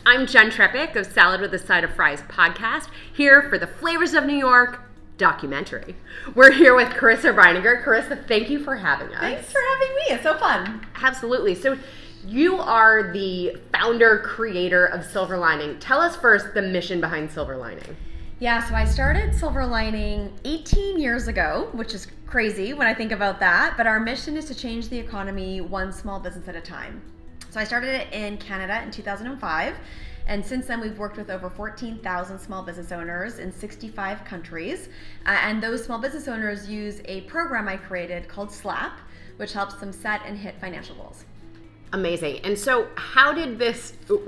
I'm Jen Trepic of Salad with a Side of Fries podcast, here for the Flavors of New York documentary. We're here with Carissa Reininger. Carissa, thank you for having us. Thanks for having me. It's so fun. Absolutely. So you are the founder, creator of Silver Lining. Tell us first the mission behind Silver Lining. Yeah, so I started Silver Lining 18 years ago, which is crazy when I think about that, but our mission is to change the economy one small business at a time. So I started it in Canada in 2005, and since then we've worked with over 14,000 small business owners in 65 countries, and those small business owners use a program I created called SLAP, which helps them set and hit financial goals. Amazing. And so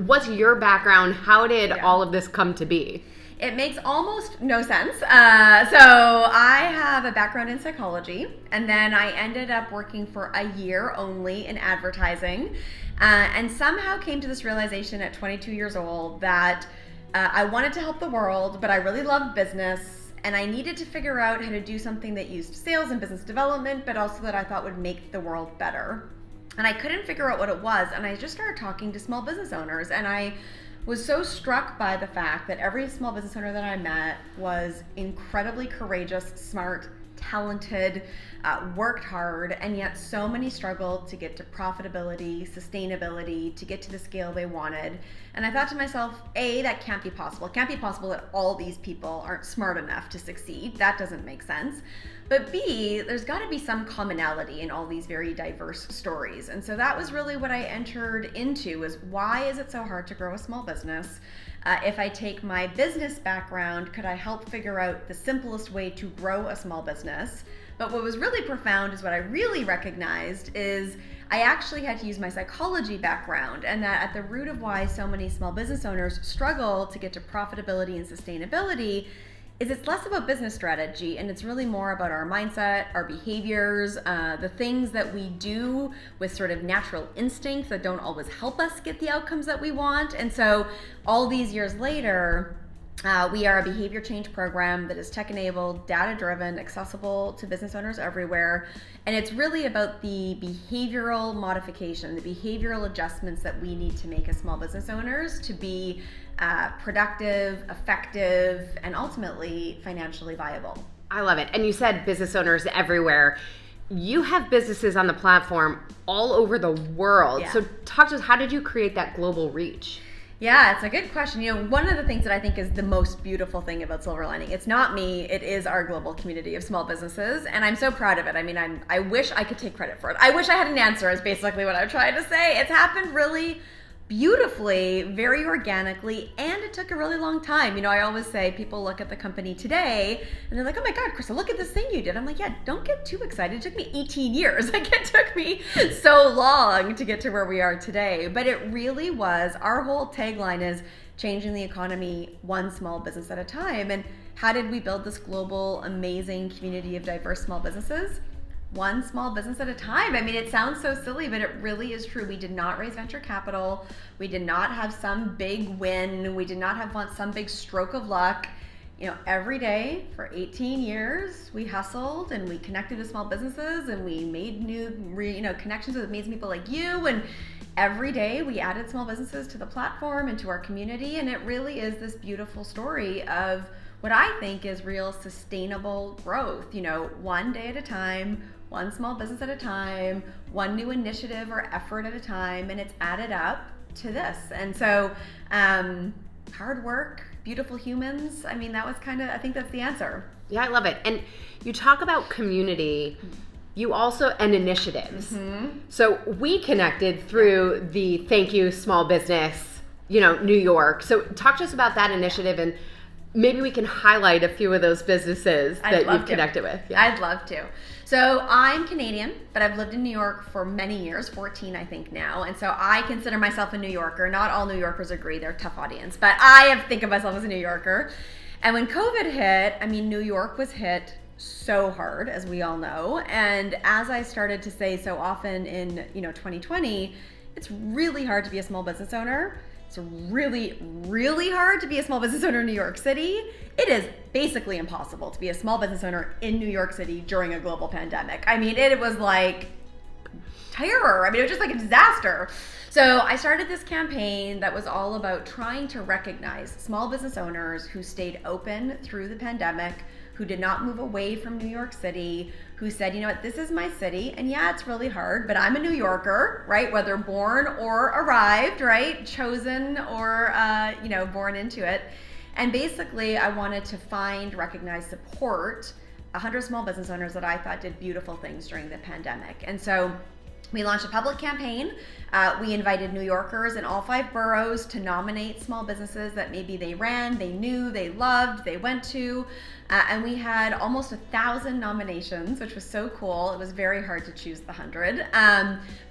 what's your background? How did all of this come to be? It makes almost no sense. So I have a background in psychology, and then I ended up working for a year only in advertising, and somehow came to this realization at 22 years old that I wanted to help the world, but I really loved business, and I needed to figure out how to do something that used sales and business development, but also that I thought would make the world better. And I couldn't figure out what it was, and I just started talking to small business owners, and I was so struck by the fact that every small business owner that I met was incredibly courageous, smart, talented, worked hard, and yet so many struggled to get to profitability, sustainability, to get to the scale they wanted. And I thought to myself, A, that can't be possible. It can't be possible that all these people aren't smart enough to succeed. That doesn't make sense. But B, there's got to be some commonality in all these very diverse stories. And so that was really what I entered into, is why is it so hard to grow a small business? If I take my business background, could I help figure out the simplest way to grow a small business? But what was really profound is what I really recognized is I actually had to use my psychology background, and that at the root of why so many small business owners struggle to get to profitability and sustainability is it's less about business strategy, and it's really more about our mindset, our behaviors, the things that we do with sort of natural instincts that don't always help us get the outcomes that we want. And so all these years later, we are a behavior change program that is tech-enabled, data-driven, accessible to business owners everywhere. And it's really about the behavioral modification, the behavioral adjustments that we need to make as small business owners to be productive, effective, and ultimately financially viable. I love it. And you said business owners everywhere. You have businesses on the platform all over the world. Yeah. So talk to us, how did you create that global reach? Yeah, it's a good question. You know, one of the things that I think is the most beautiful thing about Silver Lining, it's not me, it is our global community of small businesses, and I'm so proud of it. I mean, I wish I could take credit for it. I wish I had an answer, is basically what I'm trying to say. It's happened really beautifully, very organically, and it took a really long time. You know, I always say people look at the company today and they're like, oh my God, Krista, look at this thing you did. I'm like, yeah, don't get too excited. It took me 18 years. Like, it took me so long to get to where we are today. But it really was, our whole tagline is changing the economy one small business at a time. And how did we build this global, amazing community of diverse small businesses? One small business at a time. I mean, it sounds so silly, but it really is true. We did not raise venture capital. We did not have some big win. We did not have some big stroke of luck. You know, every day for 18 years, we hustled and we connected with small businesses and we made new, connections with amazing people like you. And every day we added small businesses to the platform and to our community. And it really is this beautiful story of what I think is real sustainable growth. You know, one day at a time, one small business at a time, one new initiative or effort at a time, and it's added up to this. And so hard work, beautiful humans, I mean, I think that's the answer. Yeah, I love it. And you talk about community, you also, and initiatives. Mm-hmm. So we connected through the Thank You Small Business, New York. So talk to us about that initiative, and maybe we can highlight a few of those businesses that you've connected with. Yeah. I'd love to. So I'm Canadian, but I've lived in New York for many years, 14 I think now. And so I consider myself a New Yorker. Not all New Yorkers agree, they're a tough audience, but I think of myself as a New Yorker. And when COVID hit, I mean, New York was hit so hard, as we all know. And as I started to say so often in 2020, it's really hard to be a small business owner. It's really, really hard to be a small business owner in New York City. It is basically impossible to be a small business owner in New York City during a global pandemic. I mean, it was like terror. I mean, it was just like a disaster. So I started this campaign that was all about trying to recognize small business owners who stayed open through the pandemic, who did not move away from New York City, who said, you know what, this is my city, and yeah, it's really hard, but I'm a New Yorker, right? Whether born or arrived, right? Chosen or, born into it. And basically, I wanted to find, recognize, support 100 small business owners that I thought did beautiful things during the pandemic. And so we launched a public campaign. We invited New Yorkers in all 5 boroughs to nominate small businesses that maybe they ran, they knew, they loved, they went to. And we had almost 1,000 nominations, which was so cool. It was very hard to choose the 100.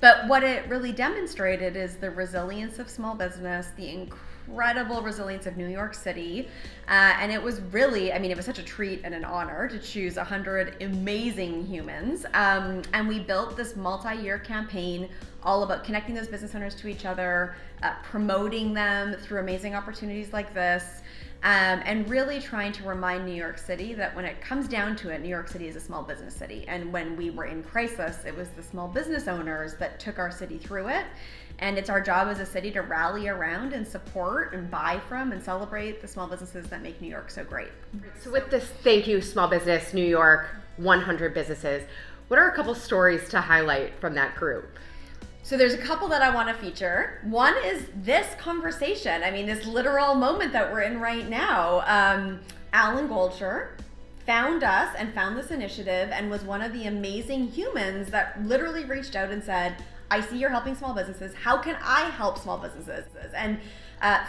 But what it really demonstrated is the resilience of small business, the incredible resilience of New York City. And it was really, it was such a treat and an honor to choose 100 amazing humans. And we built this multi-year campaign all about connecting those business owners to each other, promoting them through amazing opportunities like this. And really trying to remind New York City that when it comes down to it, New York City is a small business city. And when we were in crisis, it was the small business owners that took our city through it. And it's our job as a city to rally around and support and buy from and celebrate the small businesses that make New York so great. So with this Thank You Small Business New York 100 businesses, what are a couple stories to highlight from that group? So there's a couple that I want to feature. One is this conversation. This literal moment that we're in right now. Alan Goldshire found us and found this initiative and was one of the amazing humans that literally reached out and said, I see you're helping small businesses. How can I help small businesses? And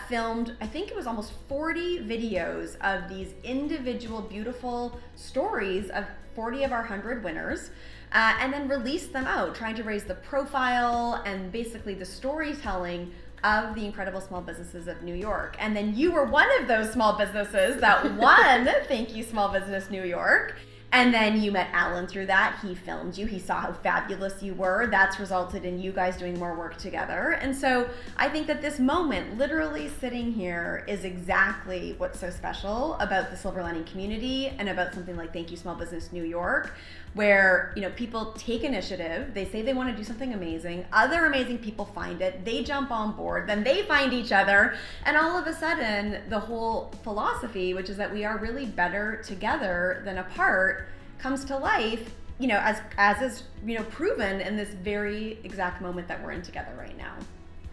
filmed, I think it was almost 40 videos of these individual beautiful stories of 40 of our 100 winners. And then release them out, trying to raise the profile and basically the storytelling of the incredible small businesses of New York. And then you were one of those small businesses that won Thank You Small Business New York. And then you met Alan through that. He filmed you. He saw how fabulous you were. That's resulted in you guys doing more work together. And so I think that this moment, literally sitting here, is exactly what's so special about the Silver Lining community and about something like Thank You Small Business New York, where people take initiative, they say they want to do something amazing, other amazing people find it, they jump on board, then they find each other, and all of a sudden the whole philosophy, which is that we are really better together than apart, comes to life, as is proven in this very exact moment that we're in together right now.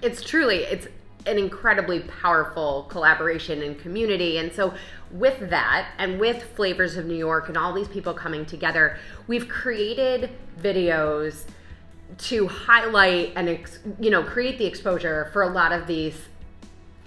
It's an incredibly powerful collaboration and community. And so with that, and with Flavors of New York and all these people coming together, we've created videos to highlight and create the exposure for a lot of these,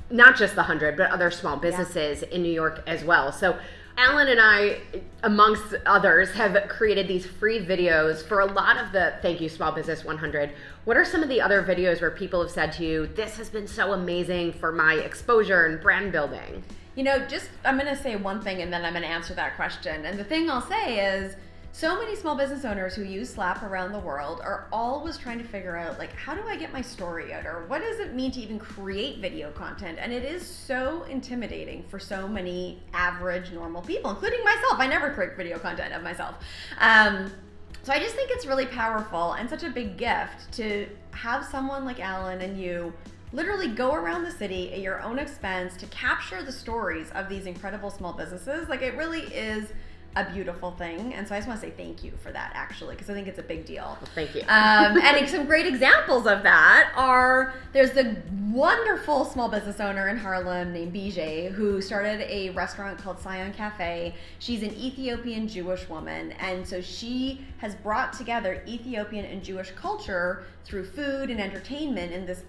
not just the 100, but other small businesses in New York as well. So Alan and I, amongst others, have created these free videos for a lot of the Thank You Small Business 100. What are some of the other videos where people have said to you, this has been so amazing for my exposure and brand building? I'm going to say one thing and then I'm going to answer that question. And the thing I'll say is, so many small business owners who use Slap around the world are always trying to figure out, how do I get my story out? Or what does it mean to even create video content? And it is so intimidating for so many average, normal people, including myself. I never create video content of myself. So I just think it's really powerful and such a big gift to have someone like Alan and you literally go around the city at your own expense to capture the stories of these incredible small businesses. It really is a beautiful thing. And so I just want to say thank you for that, actually, because I think it's a big deal. Well, thank you. And some great examples of that are, there's the wonderful small business owner in Harlem named Bijay, who started a restaurant called Sion Cafe. She's an Ethiopian Jewish woman. And so she has brought together Ethiopian and Jewish culture through food and entertainment in this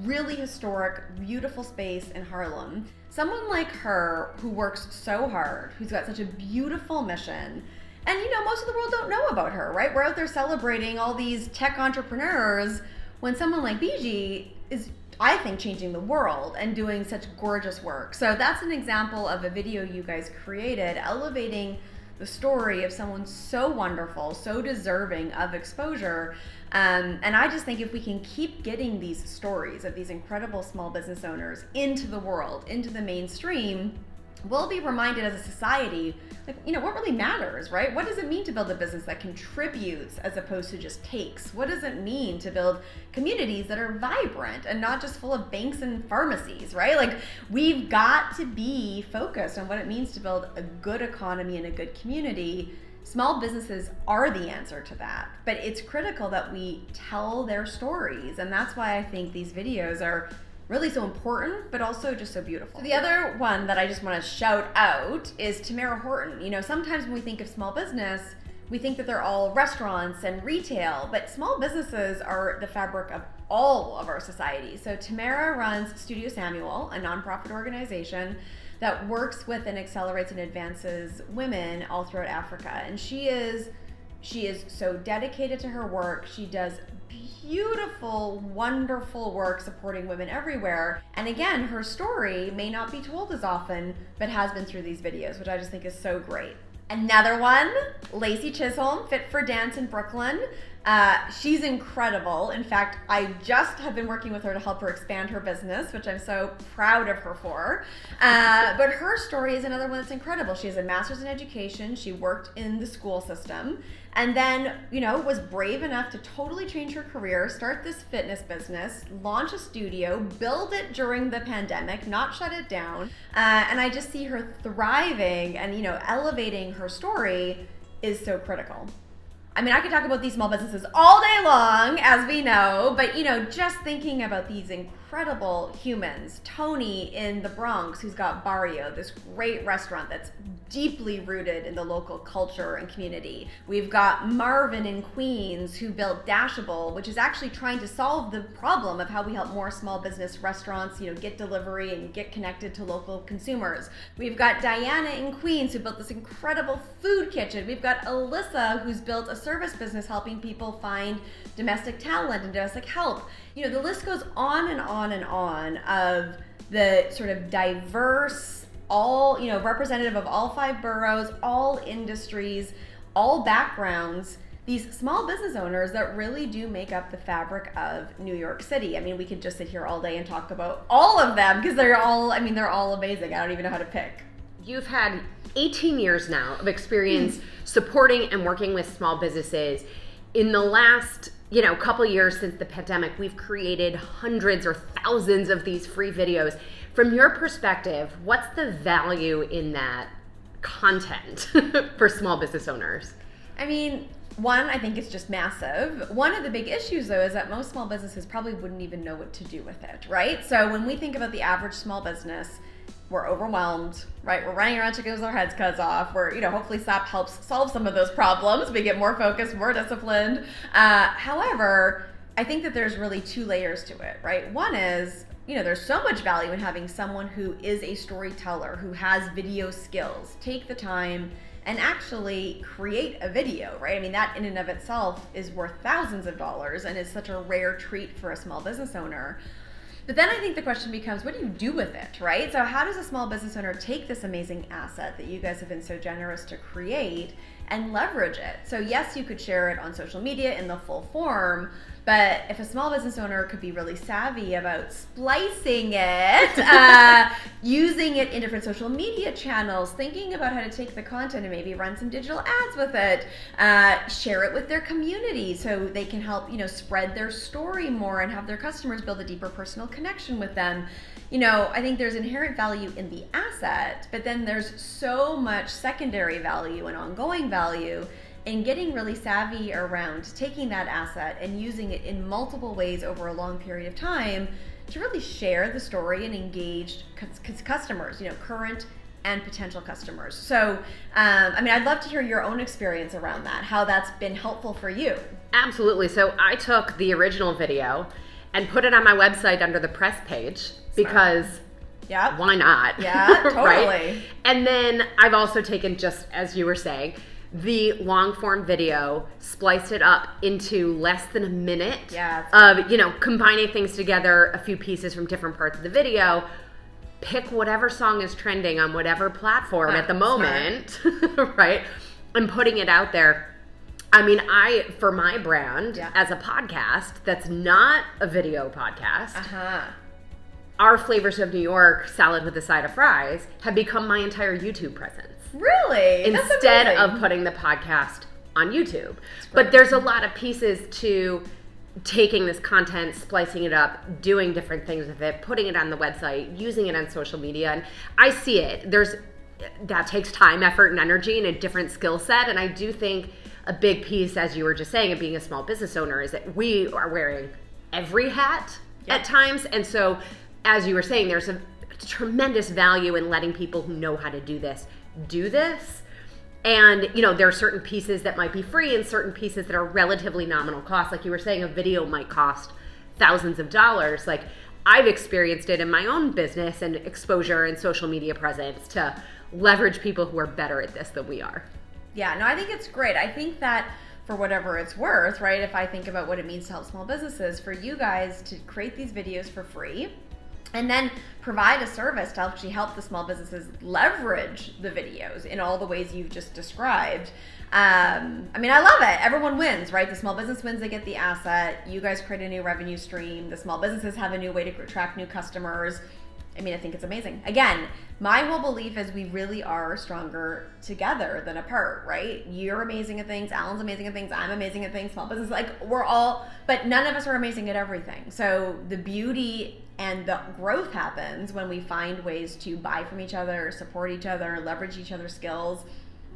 really historic, beautiful space in Harlem. Someone like her who works so hard, who's got such a beautiful mission, and most of the world don't know about her, right? We're out there celebrating all these tech entrepreneurs when someone like Bijay is, I think, changing the world and doing such gorgeous work. So that's an example of a video you guys created, elevating the story of someone so wonderful, so deserving of exposure. And I just think if we can keep getting these stories of these incredible small business owners into the world, into the mainstream, we'll be reminded as a society, like, what really matters, right? What does it mean to build a business that contributes as opposed to just takes? What does it mean to build communities that are vibrant and not just full of banks and pharmacies, right? Like, we've got to be focused on what it means to build a good economy and a good community. Small businesses are the answer to that, but it's critical that we tell their stories, and that's why I think these videos are really so important, but also just so beautiful. So the other one that I just want to shout out is Tamara Horton. Sometimes when we think of small business, we think that they're all restaurants and retail, but small businesses are the fabric of all of our society. So Tamara runs Studio Samuel, a nonprofit organization that works with and accelerates and advances women all throughout Africa. And she is so dedicated to her work. She does beautiful, wonderful work supporting women everywhere. And again, her story may not be told as often, but has been through these videos, which I just think is so great. Another one, Lacey Chisholm, Fit for Dance in Brooklyn. She's incredible. In fact, I just have been working with her to help her expand her business, which I'm so proud of her for. But her story is another one that's incredible. She has a master's in education. She worked in the school system and then, was brave enough to totally change her career, start this fitness business, launch a studio, build it during the pandemic, not shut it down. And I just see her thriving and, elevating her story is so critical. I mean, I could talk about these small businesses all day long, as we know, but, just thinking about these incredible humans. Tony in the Bronx, who's got Barrio, this great restaurant that's deeply rooted in the local culture and community. We've got Marvin in Queens, who built Dashable, which is actually trying to solve the problem of how we help more small business restaurants, get delivery and get connected to local consumers. We've got Diana in Queens, who built this incredible food kitchen. We've got Alyssa, who's built a service business helping people find domestic talent and domestic help. The list goes on and on and on of the sort of diverse, all, representative of all 5 boroughs, all industries, all backgrounds, these small business owners that really do make up the fabric of New York City. I mean, we could just sit here all day and talk about all of them because they're all amazing. I don't even know how to pick. You've had 18 years now of experience supporting and working with small businesses. In the last, couple years since the pandemic, we've created hundreds or thousands of these free videos. From your perspective, what's the value in that content for small business owners? I mean, one, I think it's just massive. One of the big issues, though, is that most small businesses probably wouldn't even know what to do with it, right? So when we think about the average small business, we're overwhelmed, right? We're running around chickens with our heads cut off. We're, hopefully SAP helps solve some of those problems. We get more focused, more disciplined. However, I think that there's really 2 layers to it, right? One is, there's so much value in having someone who is a storyteller, who has video skills, take the time and actually create a video, right? I mean, that in and of itself is worth thousands of dollars and is such a rare treat for a small business owner. But then I think the question becomes, what do you do with it, right? So how does a small business owner take this amazing asset that you guys have been so generous to create and leverage it? So yes, you could share it on social media in the full form, but if a small business owner could be really savvy about splicing it, using it in different social media channels, thinking about how to take the content and maybe run some digital ads with it, share it with their community so they can help, spread their story more and have their customers build a deeper personal connection with them. I think there's inherent value in the asset, but then there's so much secondary value and ongoing value in getting really savvy around taking that asset and using it in multiple ways over a long period of time to really share the story and engage customers, current and potential customers. So, I'd love to hear your own experience around that, how that's been helpful for you. Absolutely. So I took the original video and put it on my website under the press page because why not? Yeah, totally. Right? And then I've also taken, just as you were saying, the long form video, spliced it up into less than a minute of, combining things together, a few pieces from different parts of the video, pick whatever song is trending on whatever platform at the moment, right? And putting it out there. I mean, for my brand as a podcast that's not a video podcast, our Flavors of New York salad with a side of fries have become my entire YouTube presence. Really? Instead of putting the podcast on YouTube. But there's a lot of pieces to taking this content, splicing it up, doing different things with it, putting it on the website, using it on social media. And I see it. That takes time, effort, and energy and a different skill set. And I do think a big piece, as you were just saying, of being a small business owner is that we are wearing every hat at times. And so, as you were saying, there's a tremendous value in letting people who know how to do this. And, there are certain pieces that might be free and certain pieces that are relatively nominal cost. Like you were saying, a video might cost thousands of dollars. Like, I've experienced it in my own business and exposure and social media presence to leverage people who are better at this than we are. Yeah, no, I think it's great. I think that for whatever it's worth, right, if I think about what it means to help small businesses, for you guys to create these videos for free and then provide a service to actually help the small businesses leverage the videos in all the ways you've just described. I love it. Everyone wins, right? The small business wins, they get the asset. You guys create a new revenue stream. The small businesses have a new way to attract new customers. I think it's amazing. Again, my whole belief is we really are stronger together than apart, right? You're amazing at things, Alan's amazing at things, I'm amazing at things, small business, but none of us are amazing at everything. So the beauty and the growth happens when we find ways to buy from each other, support each other, leverage each other's skills.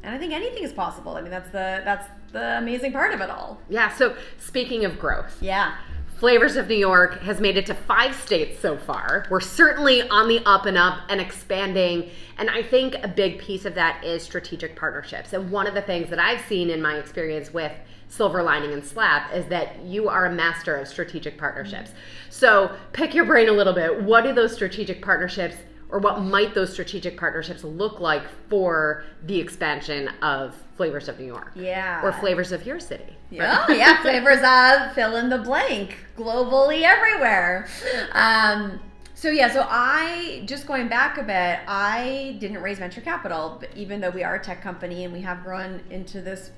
And I think anything is possible. That's the amazing part of it all. Yeah, so speaking of growth. Yeah. Flavors of New York has made it to 5 states so far. We're certainly on the up and up and expanding. And I think a big piece of that is strategic partnerships. And one of the things that I've seen in my experience with Silver Lining and Slap is that you are a master of strategic partnerships. So pick your brain a little bit. What do those strategic partnerships, or what might those strategic partnerships look like for the expansion of Flavors of New York? Yeah. Or Flavors of your city? Yeah, Flavors of fill in the blank, globally everywhere. So I, just going back a bit, I didn't raise venture capital, but even though we are a tech company and we have grown into this,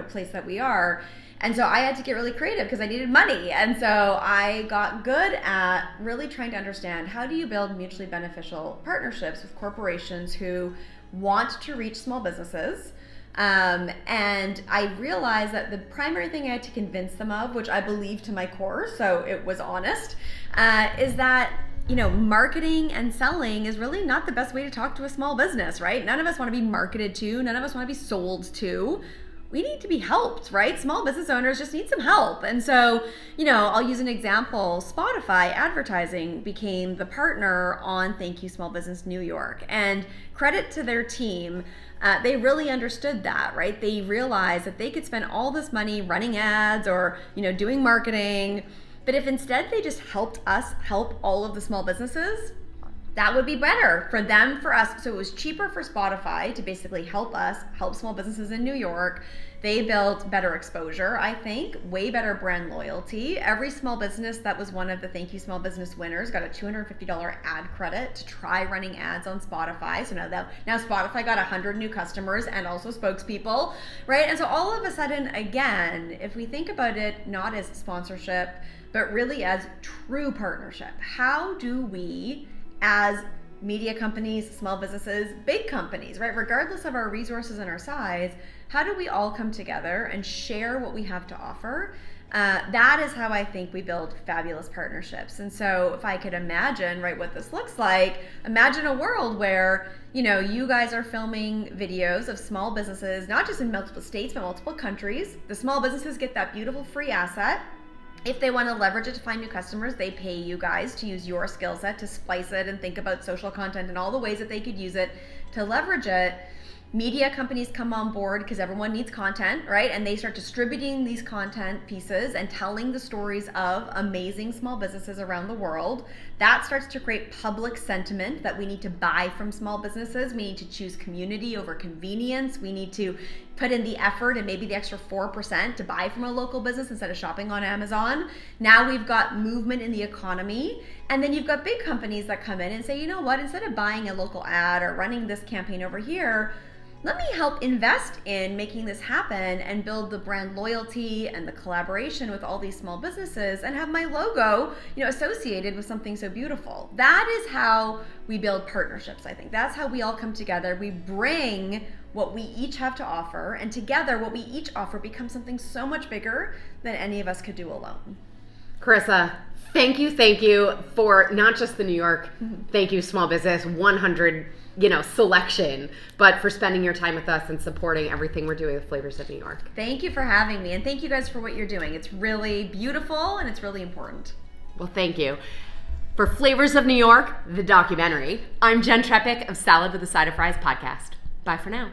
place that we are. And so I had to get really creative because I needed money. And so I got good at really trying to understand, how do you build mutually beneficial partnerships with corporations who want to reach small businesses? And I realized that the primary thing I had to convince them of, which I believe to my core, so it was honest, is that marketing and selling is really not the best way to talk to a small business, right? None of us want to be marketed to. None of us want to be sold to. We need to be helped, right? Small business owners just need some help. And so, I'll use an example. Spotify advertising became the partner on Thank You Small Business New York. And credit to their team. They really understood that, right? They realized that they could spend all this money running ads or, doing marketing. But if instead they just helped us help all of the small businesses, that would be better for them, for us. So it was cheaper for Spotify to basically help us help small businesses in New York. They built better exposure, I think, way better brand loyalty. Every small business that was one of the Thank You Small Business winners got a $250 ad credit to try running ads on Spotify. So now Spotify got 100 new customers and also spokespeople, right? And so all of a sudden, again, if we think about it not as sponsorship, but really as true partnership, how do we, as media companies, small businesses, big companies, right? Regardless of our resources and our size, how do we all come together and share what we have to offer? That is how I think we build fabulous partnerships. And so if I could imagine, right, what this looks like, imagine a world where, you guys are filming videos of small businesses, not just in multiple states, but multiple countries. The small businesses get that beautiful free asset. If they want to leverage it to find new customers, they pay you guys to use your skill set to splice it and think about social content and all the ways that they could use it to leverage it. Media companies come on board because everyone needs content, right? And they start distributing these content pieces and telling the stories of amazing small businesses around the world. That starts to create public sentiment that we need to buy from small businesses. We need to choose community over convenience. We need to put in the effort and maybe the extra 4% to buy from a local business instead of shopping on Amazon. Now we've got movement in the economy. And then you've got big companies that come in and say, you know what, instead of buying a local ad or running this campaign over here, let me help invest in making this happen and build the brand loyalty and the collaboration with all these small businesses and have my logo, associated with something so beautiful. That is how we build partnerships, I think. That's how we all come together. We bring what we each have to offer, and together what we each offer becomes something so much bigger than any of us could do alone. Carissa, thank you for not just the New York, thank you Small Business 100, selection, but for spending your time with us and supporting everything we're doing with Flavors of New York. Thank you for having me, and thank you guys for what you're doing. It's really beautiful and it's really important. Well, thank you. For Flavors of New York, the documentary, I'm Jen Trepic of Salad with a Side of Fries podcast. Bye for now.